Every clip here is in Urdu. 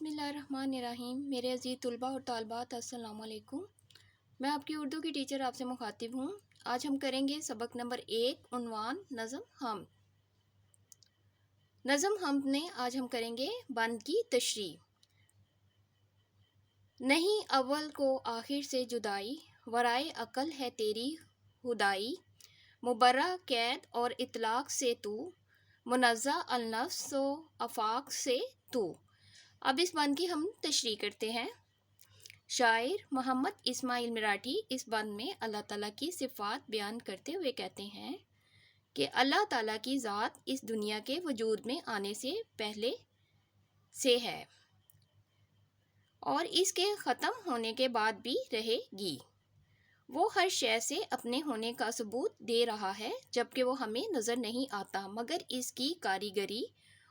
بسم اللہ الرحمن الرحیم۔ میرے عزیز طلباء اور طالبات، السلام علیکم۔ میں آپ کی اردو کی ٹیچر آپ سے مخاطب ہوں۔ آج ہم کریں گے سبق نمبر 1، عنوان نظم حمد۔ نظم حمد میں آج ہم کریں گے بند کی تشریح۔ نہیں اول کو آخر سے جدائی، ورائے عقل ہے تیری خدائی، مبرہ قید اور اطلاق سے تو، منزہ النفس و آفاق سے تو۔ اب اس بند کی ہم تشریح کرتے ہیں۔ شاعر محمد اسماعیل مراٹھی اس بند میں اللہ تعالیٰ کی صفات بیان کرتے ہوئے کہتے ہیں کہ اللہ تعالیٰ کی ذات اس دنیا کے وجود میں آنے سے پہلے سے ہے اور اس کے ختم ہونے کے بعد بھی رہے گی۔ وہ ہر شے سے اپنے ہونے کا ثبوت دے رہا ہے جبکہ وہ ہمیں نظر نہیں آتا، مگر اس کی کاریگری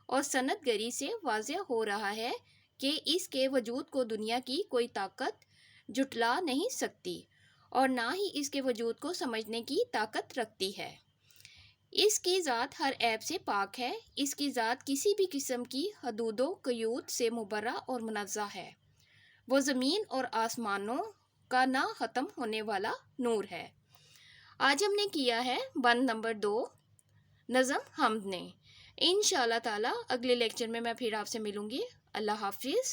اور صنعت گری سے واضح ہو رہا ہے کہ اس کے وجود کو دنیا کی کوئی طاقت جھٹلا نہیں سکتی اور نہ ہی اس کے وجود کو سمجھنے کی طاقت رکھتی ہے۔ اس کی ذات ہر عیب سے پاک ہے، اس کی ذات کسی بھی قسم کی حدود و قیود سے مبرہ اور منزہ ہے۔ وہ زمین اور آسمانوں کا نہ ختم ہونے والا نور ہے۔ آج ہم نے کیا ہے بند نمبر 2 نظم حمد نے۔ انشاءاللہ تعالی اگلے لیکچر میں پھر آپ سے ملوں گی۔ اللہ حافظ۔